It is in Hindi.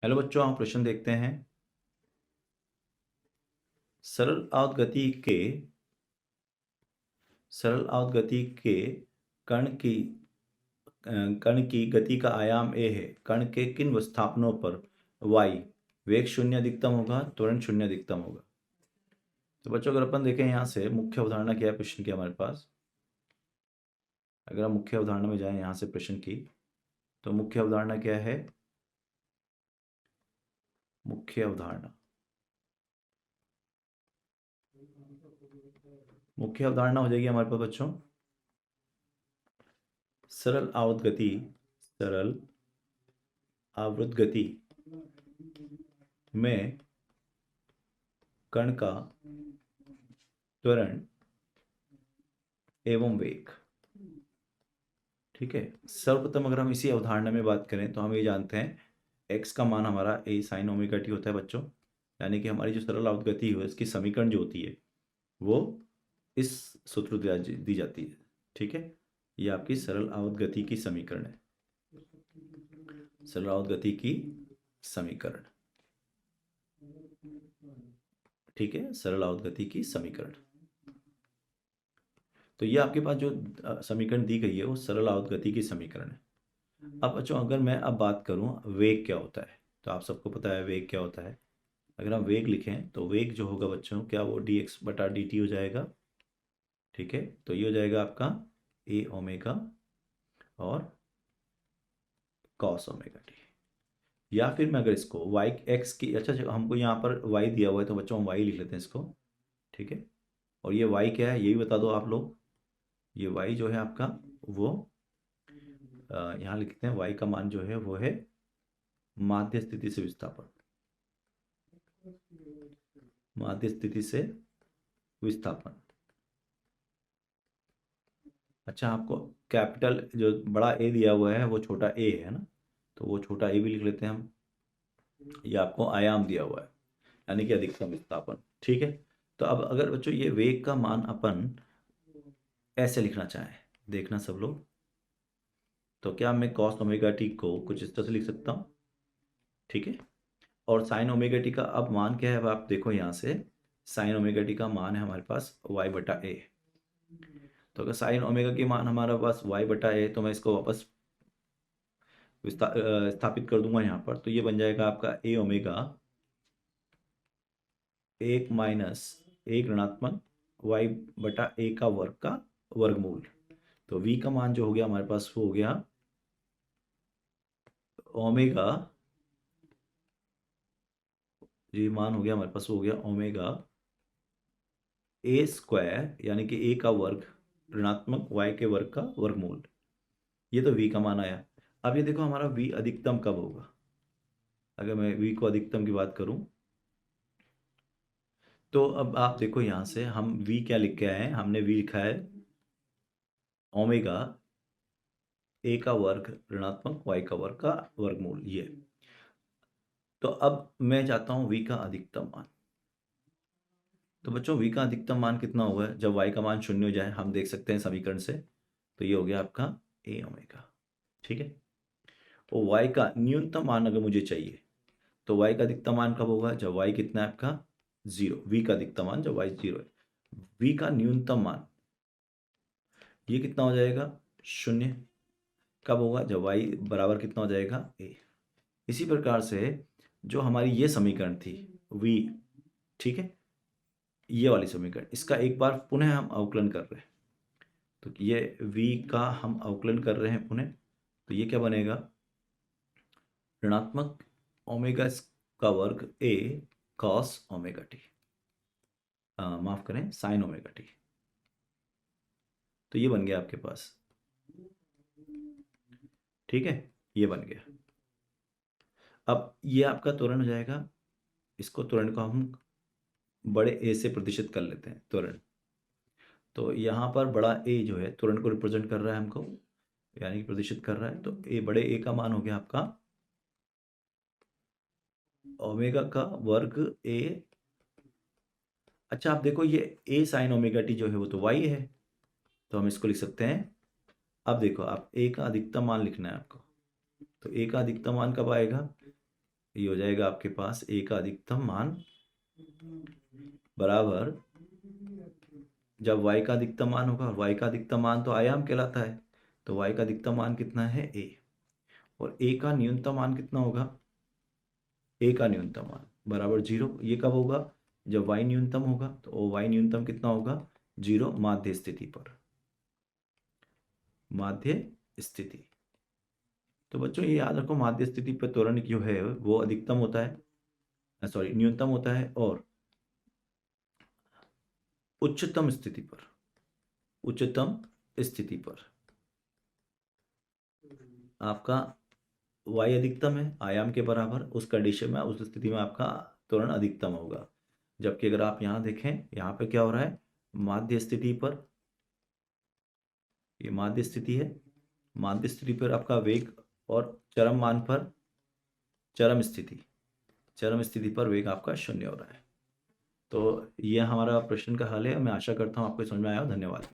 हेलो बच्चों, हम प्रश्न देखते हैं। सरल आवर्त गति के कण की कण की गति का आयाम a है। कण के किन विस्थापनों पर y वेग शून्य अधिकतम होगा, त्वरण शून्य अधिकतम होगा। तो बच्चों, अगर अपन देखें यहाँ से मुख्य अवधारणा क्या है प्रश्न की हमारे पास। अगर हम मुख्य अवधारणा में जाएं यहाँ से प्रश्न की, तो मुख्य अवधारणा क्या है? मुख्य अवधारणा हो जाएगी हमारे पास बच्चों, सरल आवर्त गति में कण का त्वरण एवं वेग। ठीक है, सर्वप्रथम अगर हम इसी अवधारणा में बात करें तो हम ये जानते हैं x का मान हमारा a sin ओमेगा टी होता है बच्चों। यानी कि हमारी जो सरल आवर्त गति है इसकी समीकरण जो होती है वो इस सूत्र दी जाती है। ठीक है, ये आपकी सरल आवर्त गति की समीकरण है। सरल आवर्त गति की समीकरण, ठीक है, सरल आवर्त गति की समीकरण। तो ये आपके पास जो समीकरण दी गई है वो सरल आवर्त गति की समीकरण है। अब बच्चों, अगर मैं अब बात करूं वेग क्या होता है, तो आप सबको पता है वेग क्या होता है। अगर हम वेग लिखें तो वेग जो होगा बच्चों, क्या वो dx/dt हो जाएगा। ठीक है, तो ये हो जाएगा आपका a ओमेगा और cos ओमेगा टी। या फिर मैं अगर इसको y x की, अच्छा हमको यहाँ पर y दिया हुआ है तो बच्चों हम y लिख लेते हैं इसको। ठीक है, और ये y क्या है ये भी बता दो आप लोग। ये y जो है आपका वो यहाँ लिखते हैं y का मान जो है वो है माध्य स्थिति से विस्थापन। माध्य स्थिति से विस्थापन। अच्छा, आपको कैपिटल जो बड़ा ए दिया हुआ है वो छोटा ए है ना, तो वो छोटा ए भी लिख लेते हैं हम। ये आपको आयाम दिया हुआ है यानी कि अधिकतम विस्थापन। ठीक है, तो अब अगर बच्चों ये वेग का मान अपन ऐसे लिखना चाहें, देखना सब लोग, तो क्या मैं कॉस ओमेगा टी को कुछ इस तरह से लिख सकता हूँ। ठीक है, और साइन ओमेगा टी का अब मान क्या है, अब आप देखो यहाँ से साइन ओमेगा टी का मान है हमारे पास y/a। तो अगर साइन ओमेगा की मान हमारे पास y/a, तो मैं इसको वापस स्थापित कर दूंगा यहाँ पर, तो ये बन जाएगा आपका a ओमेगा 1 - 1 ऋणात्मक y/a का वर्ग का वर्गमूल। तो v का मान जो हो गया हमारे पास वो हो गया ओमेगा, ये मान हो गया हमारे पास, हो गया ओमेगा a² यानी कि a का वर्ग ऋणात्मक y के वर्ग का वर्गमूल। ये तो v का मान आया। अब ये देखो हमारा v अधिकतम कब होगा। अगर मैं v को अधिकतम की बात करूं, तो अब आप देखो यहाँ से हम v क्या लिख के आए हैं, हमने v लिखा है ओमेगा a का वर्ग ऋणात्मक y का वर्ग का वर्गमूल ये। तो अब मैं चाहता हूँ v का अधिकतम मान। तो बच्चों v का अधिकतम मान कितना होगा जब y का मान शून्य हो जाए, हम देख सकते हैं समीकरण से। तो ये हो गया आपका a ओमेगा। ठीक है, और y का न्यूनतम मान अगर मुझे चाहिए तो y का अधिकतम मान कब होगा, जब y कितना है आपका 0। v का अधिकतम मान जब y 0 है। v का न्यूनतम मान ये कितना हो जाएगा, शून्य। कब होगा, जब y बराबर कितना हो जाएगा, a। इसी प्रकार से जो हमारी ये समीकरण थी v, ठीक है, ये वाली समीकरण, इसका एक बार पुनः हम अवकलन कर रहे हैं। तो ये v का हम अवकलन कर रहे हैं पुनः, तो ये क्या बनेगा, ऋणात्मक ओमेगा का वर्ग a cos ओमेगा टी, माफ करें साइन ओमेगा टी। तो ये बन गया आपके पास। ठीक है, ये बन गया। अब ये आपका त्वरण हो जाएगा। इसको त्वरण को हम बड़े ए से प्रतिशत कर लेते हैं त्वरण। तो यहाँ पर बड़ा ए जो है त्वरण को रिप्रेजेंट कर रहा है हमको, यानी कि प्रतिशत कर रहा है। तो ए बड़े ए का मान हो गया आपका ओमेगा का वर्ग ए। अच्छा, आप देखो ये ए साइन ओमेगा टी जो है वो तो वाई है, तो हम इसको लिख सकते हैं। अब देखो आप ए का अधिकतम मान लिखना है आपको, तो ए का अधिकतम मान कब आएगा, ये हो जाएगा आपके पास a का अधिकतम मान बराबर, जब y का अधिकतम मान होगा, y का अधिकतम मान तो आयाम कहलाता है, तो y का अधिकतम मान कितना है a, और a का न्यूनतम मान कितना होगा, a का न्यूनतम मान बराबर 0। ये कब होगा, जब y न्यूनतम होगा, तो y न्यूनतम कितना होगा 0 माध्य स्थिति पर, माध्य स्थिति। तो बच्चों ये याद रखो, माध्य स्थिति पर त्वरण जो है वो अधिकतम होता है, सॉरी न्यूनतम होता है, और उच्चतम स्थिति पर, उच्चतम स्थिति पर आपका y अधिकतम है आयाम के बराबर, उस कंडीशन में, उस स्थिति में आपका त्वरण अधिकतम होगा। जबकि अगर आप यहाँ देखें, यहाँ पे क्या हो रहा है, माध्य स्थिति पर, ये माध्य स्थिति है, माध्य स्थिति पर आपका वेग, और चरम मान पर, चरम स्थिति पर वेग आपका 0 हो रहा है। तो यह हमारा प्रश्न का हल है। मैं आशा करता हूँ आपको समझ में आया हो। धन्यवाद।